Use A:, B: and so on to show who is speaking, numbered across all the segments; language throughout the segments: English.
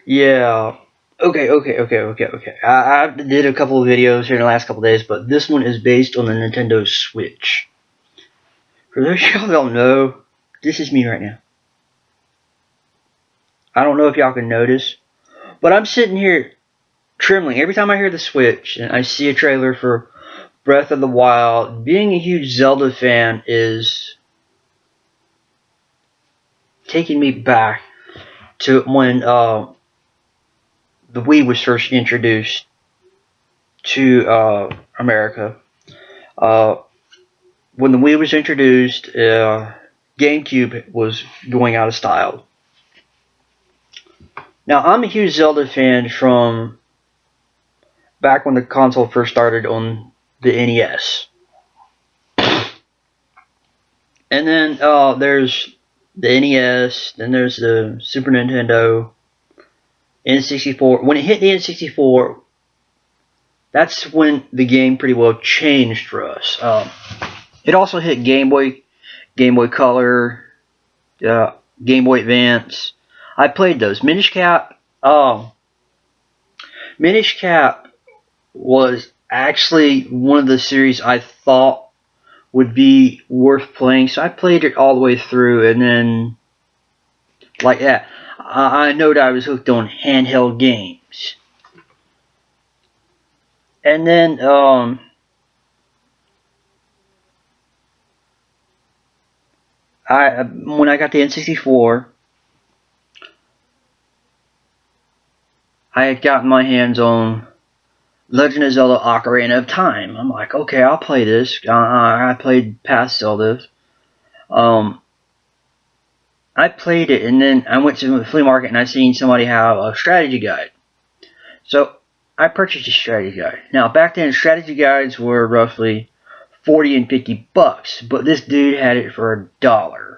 A: Yeah. Okay. I did a couple of videos here in the last couple of days, but this one is based on the Nintendo Switch. For those of y'all who don't know, this is me right now. I don't know if y'all can notice, but I'm sitting here trembling every time I hear the Switch and I see a trailer for Breath of the Wild. Being a huge Zelda fan is taking me back to when the Wii was first introduced to America. Uh, when the Wii was introduced, GameCube was going out of style. Now, I'm a huge Zelda fan from back when the console first started on the NES. And then there's the NES, then there's the Super Nintendo, N64. When it hit the N64, that's when the game pretty well changed for us. It also hit Game Boy, Game Boy Color, Game Boy Advance. I played those. Minish Cap. Minish Cap was actually one of the series I thought would be worth playing, so I played it all the way through, and then like that, I know that I was hooked on handheld games, and then when I got the N64, I had gotten my hands on Legend of Zelda Ocarina of Time. I'm like, okay, I'll play this. I played past Zeldas. I played it, and then I went to the flea market and I seen somebody have a strategy guide. So I purchased a strategy guide. Now back then, strategy guides were roughly 40 and 50 bucks, but this dude had it for $1.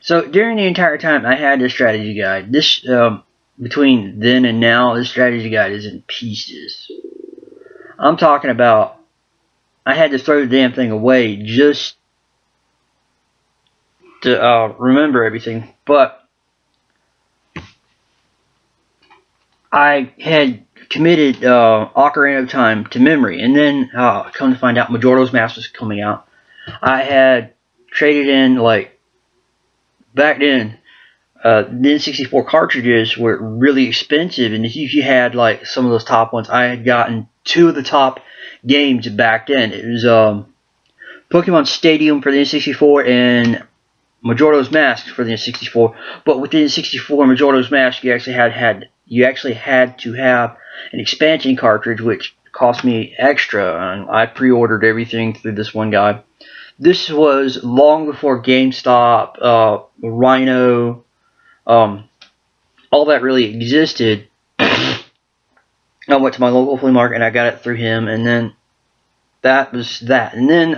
A: So during the entire time I had this strategy guide, this between then and now, this strategy guide is in pieces. I'm talking about I had to throw the damn thing away just to remember everything. But I had committed Ocarina of Time to memory, and then come to find out Majora's Mask was coming out. I had traded in, like, back then, the N64 cartridges were really expensive, and if you had like some of those top ones, I had gotten two of the top games back then. It was Pokemon Stadium for the N64 and Majora's Mask for the N64. But with the N64 Majora's Mask, you actually had to have an expansion cartridge, which cost me extra, and I pre-ordered everything through this one guy. This was long before GameStop, Rhino, all that really existed. I went to my local flea market and I got it through him, and then that was that. And then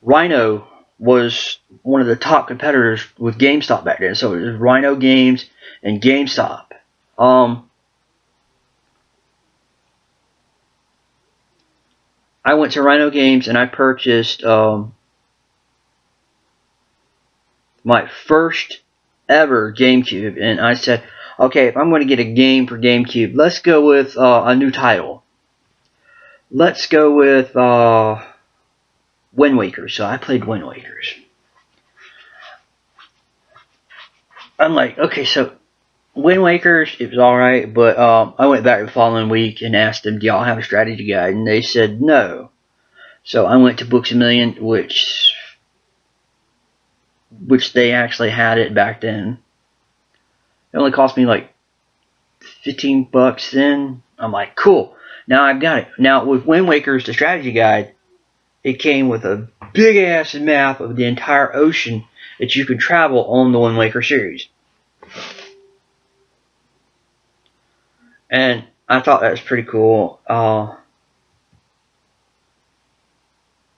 A: Rhino was one of the top competitors with GameStop back then. So it was Rhino Games and GameStop. I went to Rhino Games and I purchased my first ever GameCube, and I said, okay, if I'm going to get a game for GameCube, let's go with a new title. Let's go with Wind Waker. So I played Wind Wakers. I'm like, okay, so Wind Wakers, it was alright, but I went back the following week and asked them, do y'all have a strategy guide? And they said no. So I went to Books A Million, which they actually had it back then. It only cost me like 15 bucks then. I'm like, cool. Now I've got it. Now with Wind Waker's the strategy guide, it came with a big ass map of the entire ocean that you could travel on the Wind Waker series. And I thought that was pretty cool.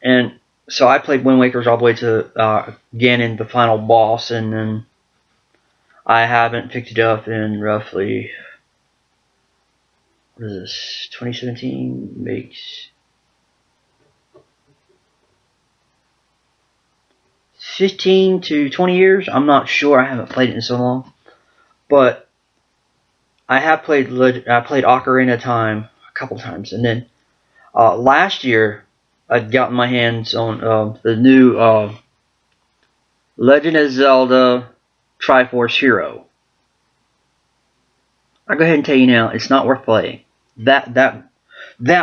A: And so I played Wind Waker's all the way to Ganon, the final boss, and then I haven't picked it up in roughly, what is this, 2017 makes 15 to 20 years. I'm not sure. I haven't played it in so long. But I played Ocarina of Time a couple times, and then last year I'd gotten my hands on the new Legend of Zelda Triforce Hero. I'll go ahead and tell you now, it's not worth playing. That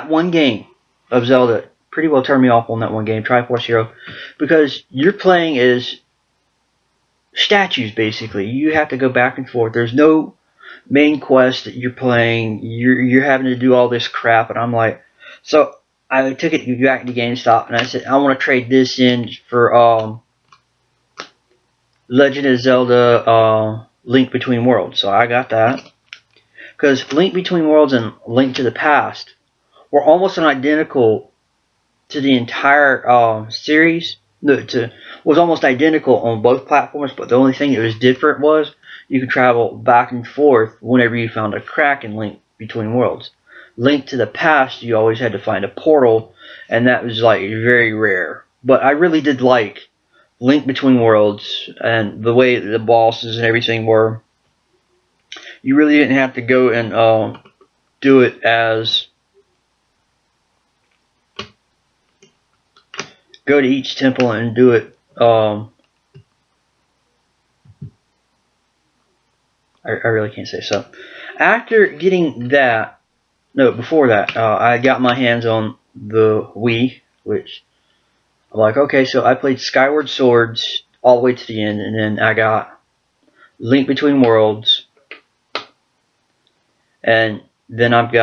A: one game of Zelda pretty well turned me off on that one game, Triforce Hero, because you're playing as statues basically. You have to go back and forth. There's no main quest that you're playing. You're having to do all this crap, and I'm like, so I took it back to GameStop and I said I want to trade this in for Legend of Zelda Link Between Worlds. So I got that. Because Link Between Worlds and Link to the Past were almost identical to the entire series. Was almost identical on both platforms, but the only thing that was different was you could travel back and forth whenever you found a crack in Link Between Worlds. Link to the Past, you always had to find a portal, and that was like very rare. But I really did like Link Between Worlds and the way the bosses and everything were. You really didn't have to go and do it as go to each temple and do it. I really can't say so. After getting that, no, before that, I got my hands on the Wii, which I'm like, okay, so I played Skyward Swords all the way to the end, and then I got Link Between Worlds. And then I've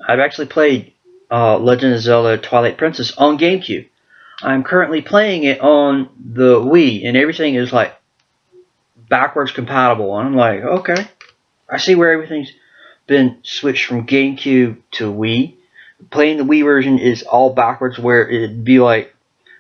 A: actually played Legend of Zelda Twilight Princess on GameCube. I'm currently playing it on the Wii, and everything is like backwards compatible. And I'm like, okay, I see where everything's been switched from GameCube to Wii. Playing the Wii version is all backwards, where it'd be like,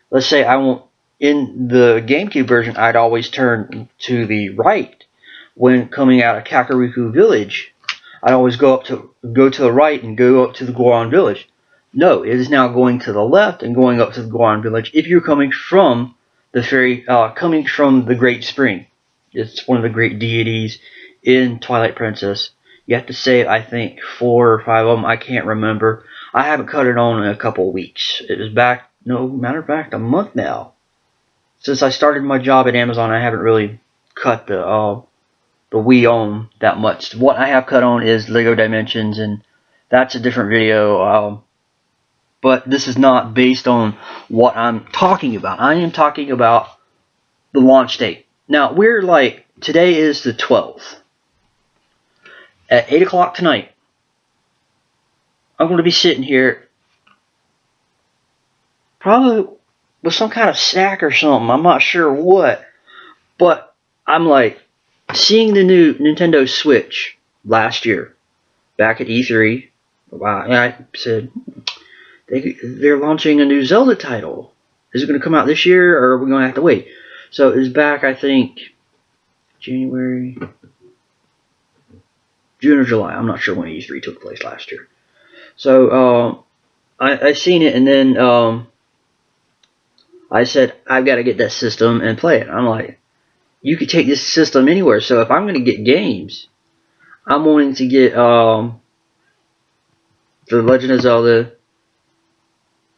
A: let's say I want in the GameCube version, I'd always turn to the right when coming out of Kakariko Village. I'd always go to the right and go up to the Goron Village. No, it is now going to the left and going up to the Goron Village if you're coming from the Great Spring. It's one of the great deities in Twilight Princess. You have to save, I think, 4 or 5 of them. I can't remember. I haven't cut it on in a couple of weeks. It was back, no matter of fact, a month now. Since I started my job at Amazon, I haven't really cut the Wii on that much. What I have cut on is Lego Dimensions, and that's a different video. But this is not based on what I'm talking about. I am talking about the launch date. Now, we're like, today is the 12th. At 8 o'clock tonight, I'm going to be sitting here probably with some kind of snack or something. I'm not sure what. But I'm like, seeing the new Nintendo Switch last year, back at E3, wow, I said, they're launching a new Zelda title. Is it going to come out this year, or are we going to have to wait? So it was back, I think, June or July. I'm not sure when E3 took place last year. So I seen it, and then I said, I've got to get that system and play it. I'm like, you could take this system anywhere. So if I'm going to get games, I'm wanting to get The Legend of Zelda,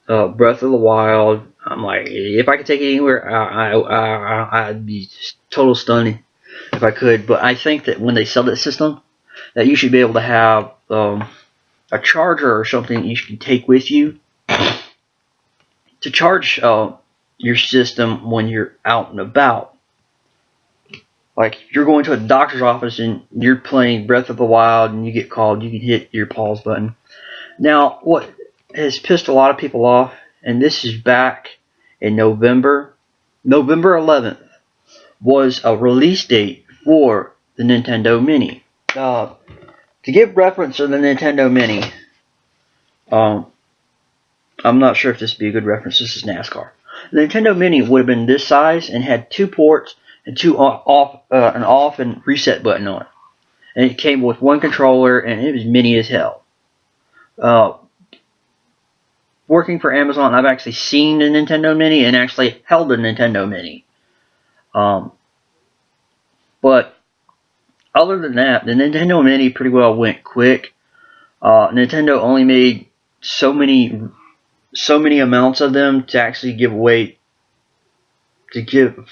A: Breath of the Wild. I'm like, if I could take it anywhere, I'd be total stunned if I could. But I think that when they sell that system, that you should be able to have a charger or something you can take with you to charge your system when you're out and about. Like, if you're going to a doctor's office and you're playing Breath of the Wild and you get called, you can hit your pause button. Now, what has pissed a lot of people off, and this is back in November 11th, was a release date for the Nintendo Mini. To give reference to the Nintendo Mini, I'm not sure if this would be a good reference. This is NASCAR. The Nintendo Mini would have been this size and had 2 ports and an off and reset button on it. And it came with 1 controller, and it was mini as hell. Working for Amazon, I've actually seen the Nintendo Mini and actually held a Nintendo Mini. But other than that, the Nintendo Mini pretty well went quick. Nintendo only made so many amounts of them to actually give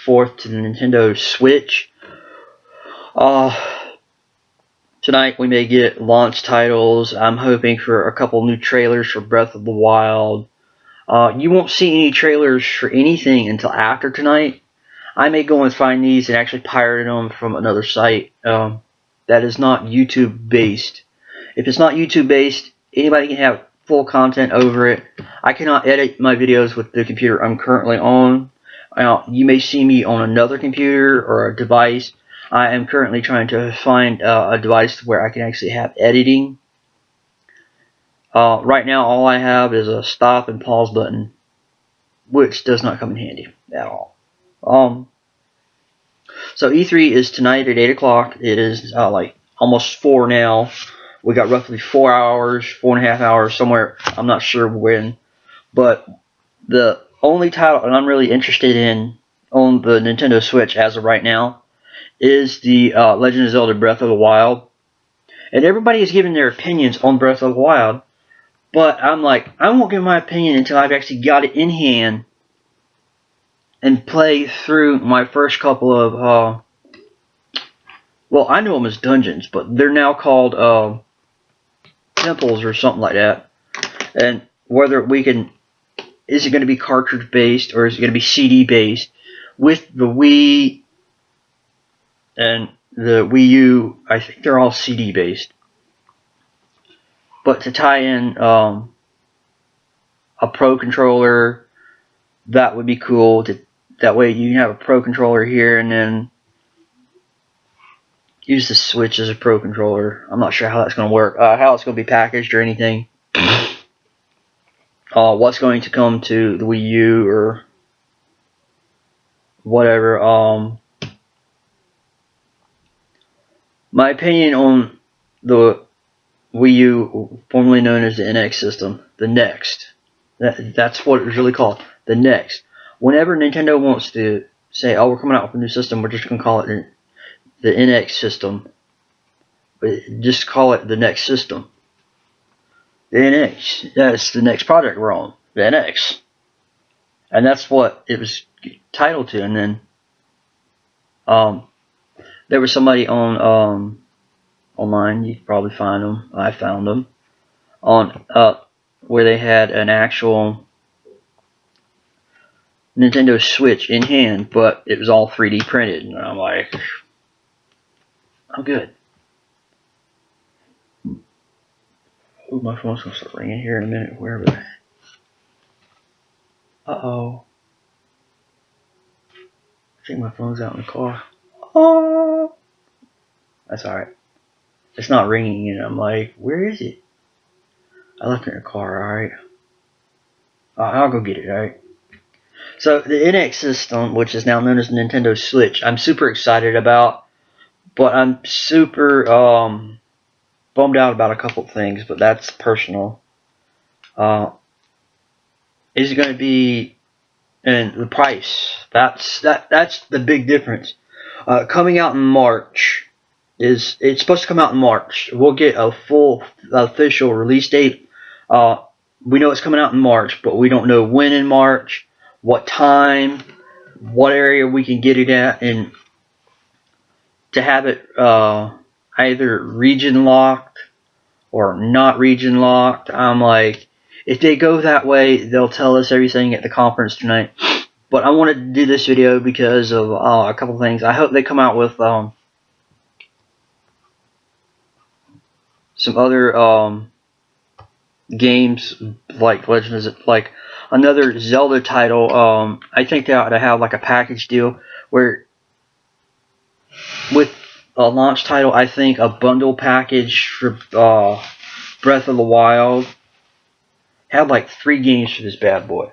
A: forth to the Nintendo Switch. Tonight we may get launch titles. I'm hoping for a couple new trailers for Breath of the Wild. You won't see any trailers for anything until after tonight. I may go and find these and actually pirate them from another site that is not YouTube based. If it's not YouTube based, anybody can have full content over it. I cannot edit my videos with the computer I'm currently on. You may see me on another computer or a device. I am currently trying to find a device where I can actually have editing. Right now, all I have is a stop and pause button, which does not come in handy at all. So E3 is tonight at 8 o'clock. It is like almost 4 now. We got roughly 4 hours, 4.5 hours, somewhere. I'm not sure when. But the only title that I'm really interested in on the Nintendo Switch as of right now is the Legend of Zelda Breath of the Wild. And everybody is giving their opinions on Breath of the Wild. But I'm like, I won't give my opinion until I've actually got it in hand and play through my first couple of, well, I know them as dungeons, but they're now called temples or something like that. And whether we can, is it going to be cartridge based or is it going to be CD based? With the Wii and the Wii U, I think they're all CD based. But to tie in a Pro controller, that would be cool. That way you can have a Pro controller here and then use the Switch as a Pro controller. I'm not sure how that's going to work, how it's going to be packaged or anything. What's going to come to the Wii U or whatever. My opinion on the Wii U, formerly known as the NX system, the Next. That's what it's really called, the Next. Whenever Nintendo wants to say, oh, we're coming out with a new system, we're just going to call it the NX system. But just call it the Next system. The NX, that's the next project we're on, the NX. And that's what it was titled to. And then there was somebody on online, you can probably find them, I found them, on where they had an actual Nintendo Switch in hand, but it was all 3D printed, and I'm like, I'm good. Ooh, my phone's gonna start ringing here in a minute, wherever. Uh-oh. I think my phone's out in the car. Oh, that's alright. It's not ringing, and I'm like, where is it? I left it in the car, alright. I'll go get it, alright. So, the NX system, which is now known as Nintendo Switch, I'm super excited about, but I'm super bummed out about a couple things, but that's personal. Is it going to be, and the price, that's the big difference. Coming out in March, it's supposed to come out in March. We'll get a full official release date. We know it's coming out in March, but we don't know when in March, what time, what area we can get it at, and to have it either region locked or not region locked. I'm like, if they go that way, they'll tell us everything at the conference tonight. But I wanted to do this video because of a couple things. I hope they come out with some other games like Legend of, like another Zelda title. I think they ought to have like a package deal where with a launch title, I think a bundle package for Breath of the Wild had like 3 games for this bad boy.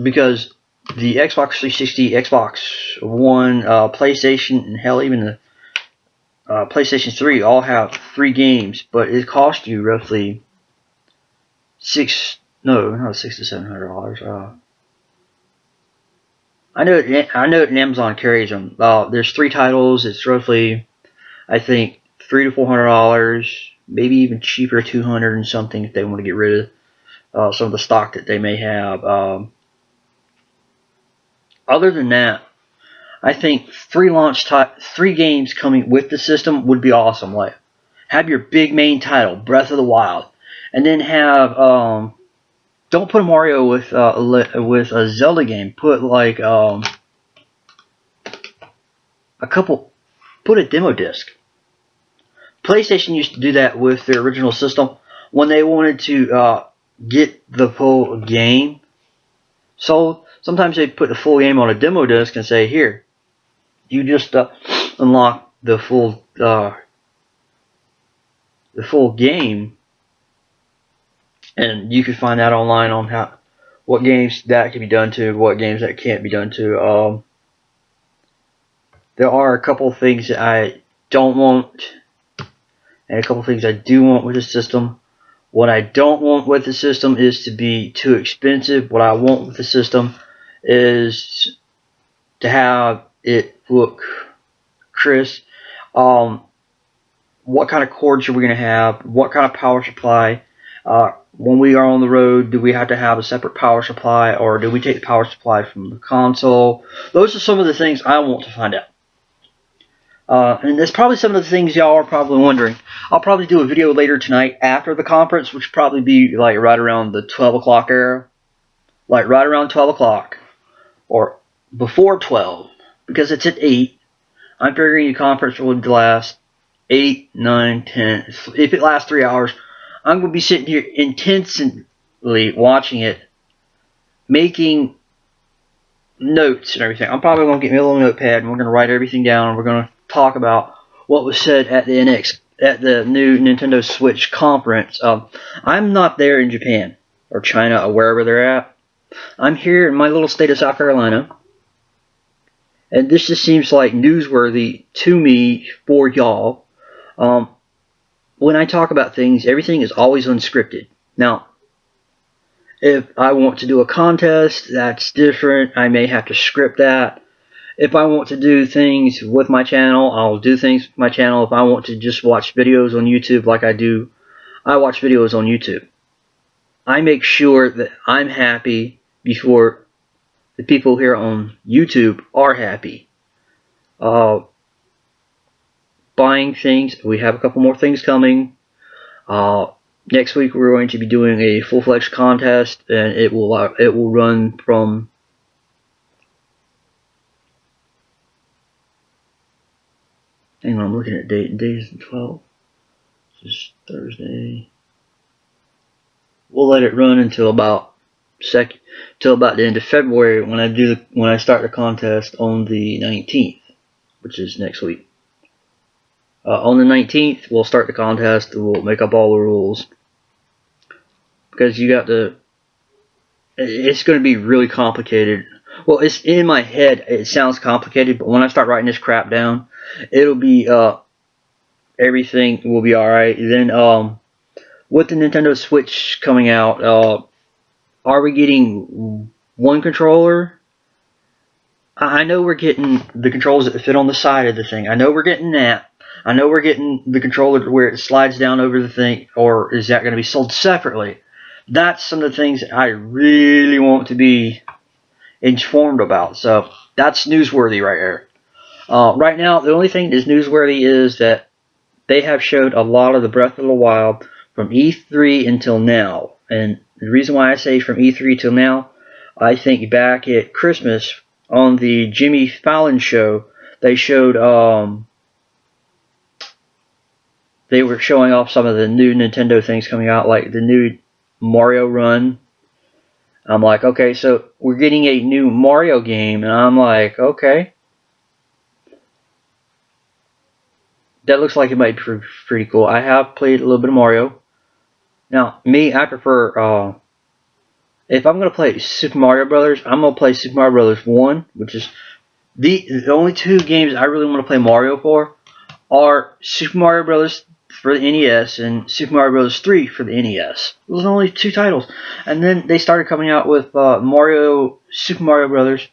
A: Because the Xbox 360, Xbox One, PlayStation, and hell, even the PlayStation 3 all have 3 games, but it cost you roughly $600 to $700. I know Amazon carries them. There's 3 titles. It's roughly I think $300 to $400, maybe even cheaper, $200 and something if they want to get rid of some of the stock that they may have. Other than that, I think 3 games coming with the system would be awesome. Like, have your big main title, Breath of the Wild, and then have don't put a Mario with a Zelda game. Put like a couple. Put a demo disc. PlayStation used to do that with their original system when they wanted to get the full game sold. Sometimes they put the full game on a demo disc and say, "Here, you just unlock the full game," and you can find out online on what games that can be done to, what games that can't be done to. There are a couple things that I don't want, and a couple things I do want with the system. What I don't want with the system is to be too expensive. What I want with the system is to have it look crisp. What kind of cords are we going to have? What kind of power supply? When we are on the road, do we have to have a separate power supply, or do we take the power supply from the console? Those are some of the things I want to find out. And that's probably some of the things y'all are probably wondering. I'll probably do a video later tonight after the conference, which will probably be like right around the 12 o'clock era. Like right around 12 o'clock. Or before 12. Because it's at 8. I'm figuring the conference would last 8, 9, 10. If it lasts 3 hours, I'm going to be sitting here intensely watching it, making notes and everything. I'm probably going to get me a little notepad and we're going to write everything down, and we're going to talk about what was said at the new Nintendo Switch conference. I'm not there in Japan or China or wherever they're at. I'm here in my little state of South Carolina, and this just seems like newsworthy to me for y'all. When I talk about things, everything is always unscripted. Now, if I want to do a contest, that's different. I may have to script that. If I want to do things with my channel, I'll do things with my channel. If I want to just watch videos on YouTube like I do, I watch videos on YouTube. I make sure that I'm happy before the people here on YouTube are happy. Buying things, we have a couple more things coming. Next week we're going to be doing a full-fledged contest, and it will run from hang on, I'm looking at date. Date is the 12th. This is Thursday. We'll let it run until about the end of February when I start the contest on the 19th, which is next week. On the 19th, we'll start the contest. We'll make up all the rules, because it's going to be really complicated. Well, it's in my head. It sounds complicated, but when I start writing this crap down, it'll be everything will be all right. Then with the Nintendo Switch coming out, are we getting one controller? I know we're getting the controls that fit on the side of the thing. I know we're getting that. I know we're getting the controller where it slides down over the thing, or is that going to be sold separately? That's some of the things that I really want to be informed about. So that's newsworthy right here. Right now, the only thing that is newsworthy is that they have showed a lot of the Breath of the Wild from E3 until now. And the reason why I say from E3 till now, I think back at Christmas on the Jimmy Fallon show, they showed they were showing off some of the new Nintendo things coming out, like the new Mario Run. I'm like, okay, so we're getting a new Mario game, and I'm like, okay, that looks like it might be pretty cool. I have played a little bit of Mario. Now, me, I prefer, if I'm going to play Super Mario Brothers, I'm going to play Super Mario Brothers 1, which is the only 2 games I really want to play Mario for are Super Mario Brothers for the NES and Super Mario Bros. 3 for the NES. Those are only 2 titles. And then they started coming out with Super Mario Brothers.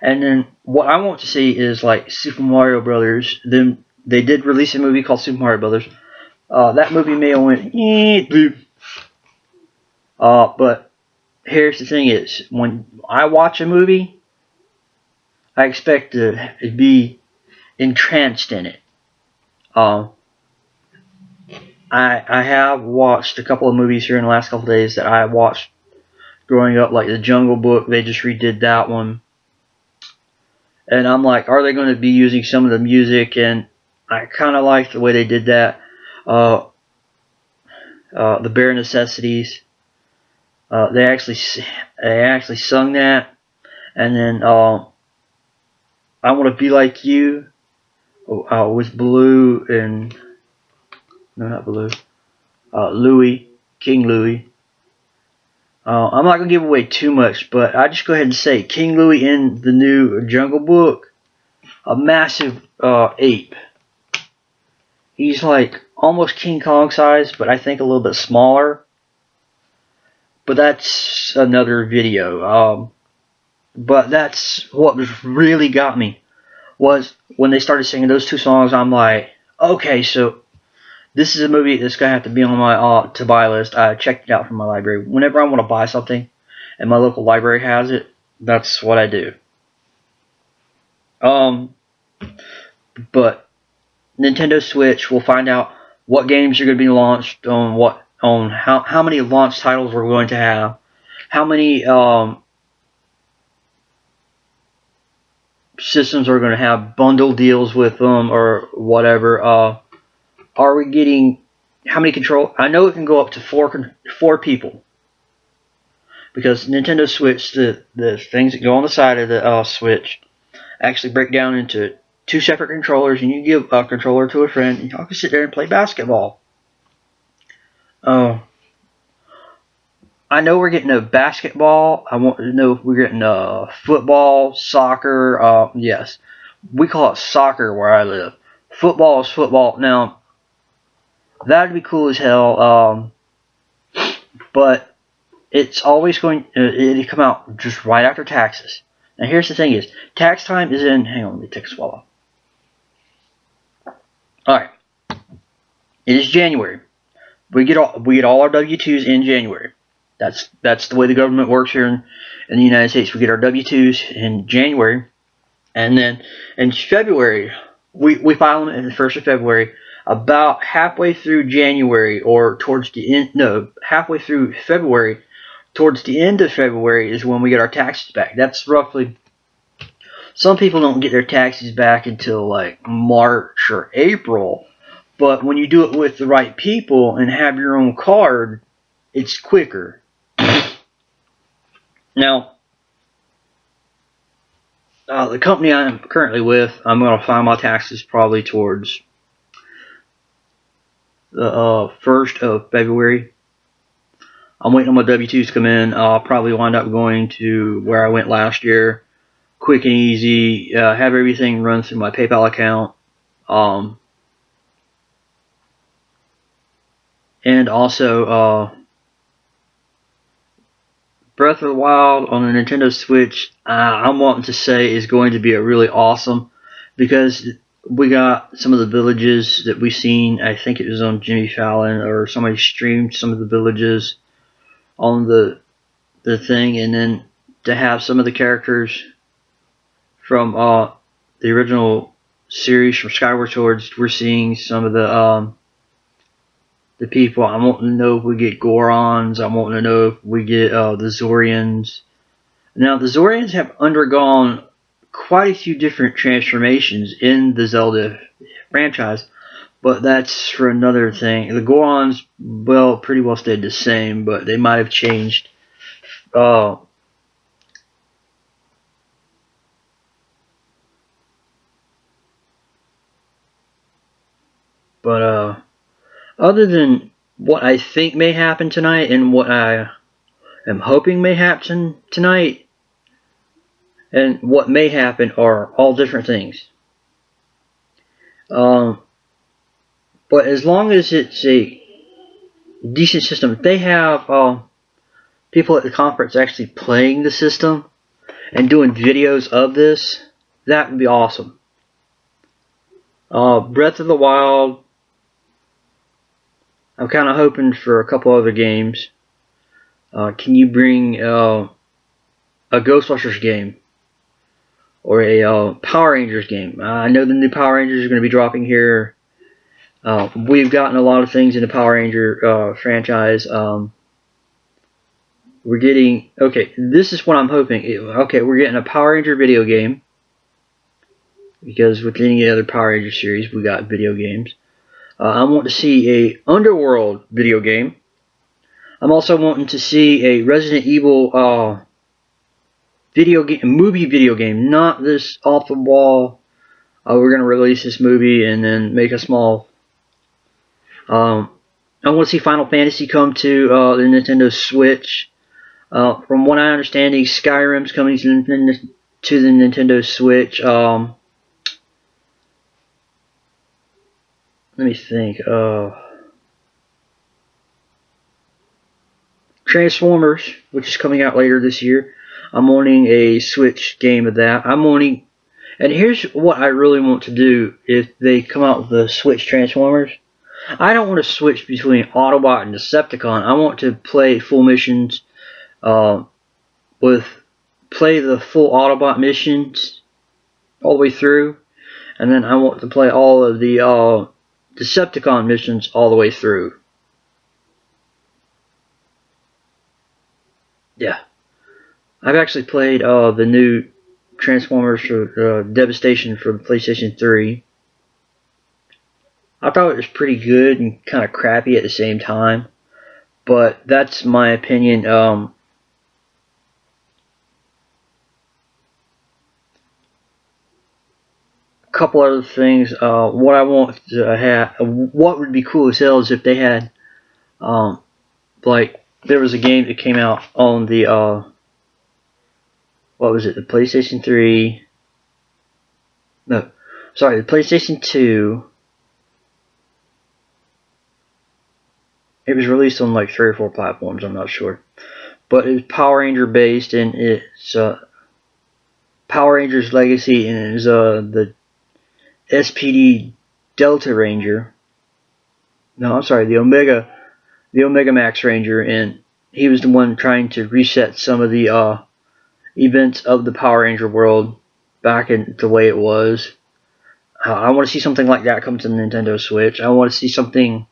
A: And then what I want to see is like Super Mario Brothers, them they did release a movie called Super Mario Brothers. That movie may have went bloop. But here's the thing: is when I watch a movie, I expect to be entranced in it. I have watched a couple of movies here in the last couple of days that I watched growing up, like The Jungle Book. They just redid that one. And I'm like, are they going to be using some of the music? And I kind of like the way they did that. The Bare Necessities. They actually sung that. And then I Want to Be Like You with Blue and... No, not Blue. Louis. King Louis. I'm not going to give away too much, but I'll just go ahead and say King Louis in the new Jungle Book, a massive ape. He's like almost King Kong size, but I think a little bit smaller. But that's another video. But that's what really got me, was when they started singing those two songs. I'm like, okay, so this is a movie that's going to have to be on my to buy list. I checked it out from my library. Whenever I want to buy something and my local library has it, that's what I do. But Nintendo Switch, we'll find out what games are going to be launched, on how many launch titles we're going to have, how many systems are going to have bundle deals with them or whatever. Are we getting how many control? I know it can go up to four people, because Nintendo Switch, the things that go on the side of the Switch, actually break down into two separate controllers, and you give a controller to a friend, and y'all can sit there and play basketball. I know we're getting a basketball. I want to know if we're getting a football, soccer. Yes, we call it soccer where I live. Football is football. Now, that'd be cool as hell, but it's always going to come out just right after taxes. Now here's the thing: is tax time is in. Hang on, let me take a swallow. All right, it is January. We get all our W-2s in January. That's the way the government works here in the United States. We get our W-2s in January, and then in February we file them in the 1st of February. About halfway through January, or towards the end, no, halfway through February, towards the end of February is when we get our taxes back. That's roughly, some people don't get their taxes back until like March or April, but when you do it with the right people and have your own card, it's quicker. Now, the company I'm currently with, I'm going to file my taxes probably towards the 1st of February. I'm waiting on my W-2s to come in. I'll probably wind up going to where I went last year. Quick and easy. Have everything run through my PayPal account. And also, Breath of the Wild on the Nintendo Switch, I'm wanting to say is going to be a really awesome, because we got some of the villages that we've seen. I think it was on Jimmy Fallon, or somebody streamed some of the villages on the thing, and then to have some of the characters from the original series from Skyward Sword, we're seeing some of the people. I want to know if we get Gorons. I want to know if we get the Zorians. Now, the Zorians have undergone quite a few different transformations in the Zelda franchise, but that's for another thing. The Gorons, well, pretty well stayed the same, but they might have changed. But other than what I think may happen tonight and what I am hoping may happen tonight, and what may happen are all different things. But as long as it's a decent system, if they have people at the conference actually playing the system and doing videos of this, that would be awesome. Breath of the Wild. I'm kind of hoping for a couple other games. Can you bring a Ghostbusters game or a Power Rangers game? I know the new Power Rangers are going to be dropping here. We've gotten a lot of things in the Power Ranger franchise. We're getting, okay, this is what I'm hoping. Okay, we're getting a Power Ranger video game. Because with any other Power Ranger series, we got video games. I want to see a Underworld video game. I'm also wanting to see a Resident Evil video game, movie video game, not this off the wall. We're gonna release this movie and then make a small. I want to see Final Fantasy come to the Nintendo Switch. From what I understand, Skyrim's coming to the Nintendo Switch. Let me think. Transformers, which is coming out later this year. I'm wanting a Switch game of that. I'm wanting, and here's what I really want to do if they come out with the Switch Transformers. I don't want to switch between Autobot and Decepticon. I want to play full missions, play the full Autobot missions all the way through, and then I want to play all of the Decepticon missions all the way through. Yeah. I've actually played the new Transformers for Devastation for PlayStation 3. I thought it was pretty good and kind of crappy at the same time. But that's my opinion. A couple other things. What I want to have, what would be cool as hell is if they had, like, there was a game that came out on the, what was it, the PlayStation 3, no, sorry, the PlayStation 2. It was released on like 3 or 4 platforms, I'm not sure. But it was Power Ranger based, and it's Power Rangers Legacy, and it was the SPD Delta Ranger. No, I'm sorry, the Omega Max Ranger, and he was the one trying to reset some of the events of the Power Ranger world back in the way it was. I want to see something like that come to the Nintendo Switch. I want to see something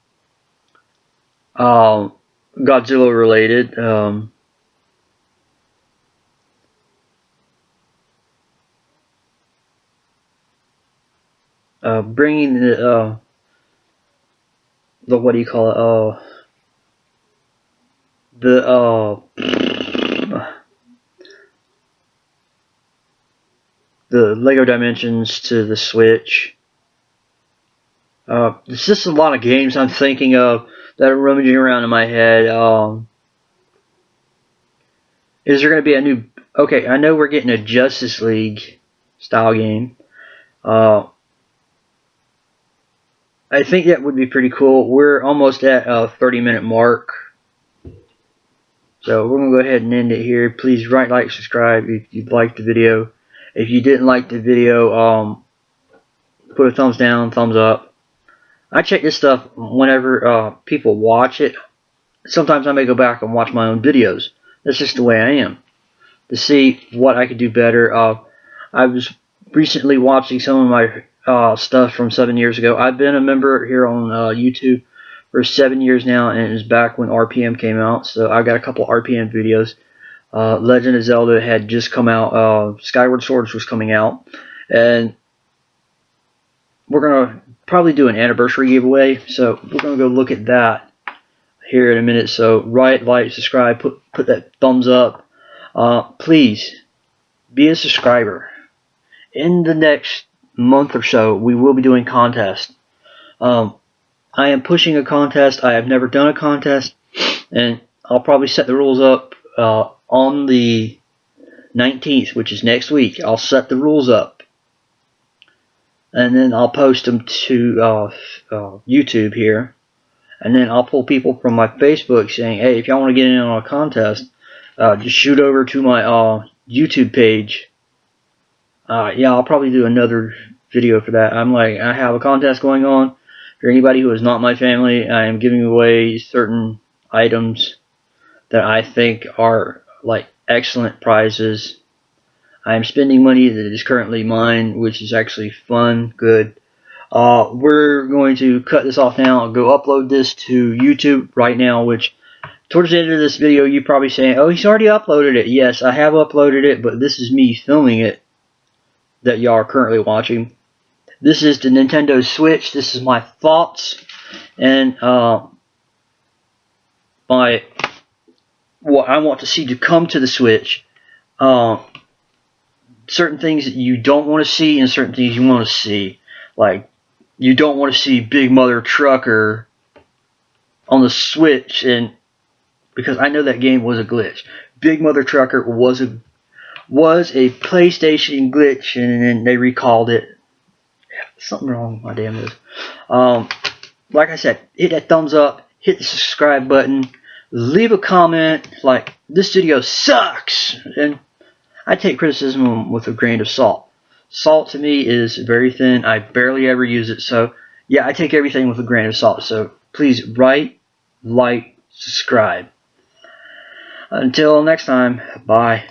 A: Godzilla related. Bringing the what do you call it? The Lego Dimensions to the Switch. It's just a lot of games I'm thinking of that are rummaging around in my head. Is there going to be a new... Okay, I know we're getting a Justice League style game. I think that would be pretty cool. We're almost at a 30-minute mark. So we're going to go ahead and end it here. Please write, like, subscribe if you liked the video. If you didn't like the video, put a thumbs down, thumbs up. I check this stuff whenever people watch it. Sometimes I may go back and watch my own videos. That's just the way I am. To see what I could do better. I was recently watching some of my stuff from 7 years ago. I've been a member here on YouTube for 7 years now, and it was back when RPM came out. So I got a couple RPM videos. Legend of Zelda had just come out. Skyward Swords was coming out, and we're gonna probably do an anniversary giveaway. So we're gonna go look at that here in a minute. So like, subscribe, put that thumbs up. Please be a subscriber. In the next month or so, we will be doing contests. I am pushing a contest. I have never done a contest, and I'll probably set the rules up on the 19th, which is next week. I'll set the rules up, and then I'll post them to YouTube here, and then I'll pull people from my Facebook saying, hey, if y'all want to get in on a contest, just shoot over to my YouTube page. Yeah, I'll probably do another video for that. I have a contest going on for anybody who is not my family. I am giving away certain items that I think are like excellent prizes. I am spending money that is currently mine, which is actually fun, good. We're going to cut this off now. I'll go upload this to YouTube right now, which towards the end of this video you're probably saying, oh, he's already uploaded it. Yes, I have uploaded it, but this is me filming it that y'all are currently watching. This is the Nintendo Switch. This is my thoughts and what I want to see to come to the Switch. Certain things that you don't want to see and certain things you want to see. Like, you don't want to see Big Mother Trucker on the Switch, and because I know that game was a glitch. Big Mother Trucker was a PlayStation glitch, and then they recalled it. Something wrong with my damn list. Like I said, hit that thumbs up, hit the subscribe button, leave a comment like this video sucks, and I take criticism with a grain of salt. Salt to me is very thin. I barely ever use it, so yeah, I take everything with a grain of salt. So please write, like, subscribe. Until next time, bye.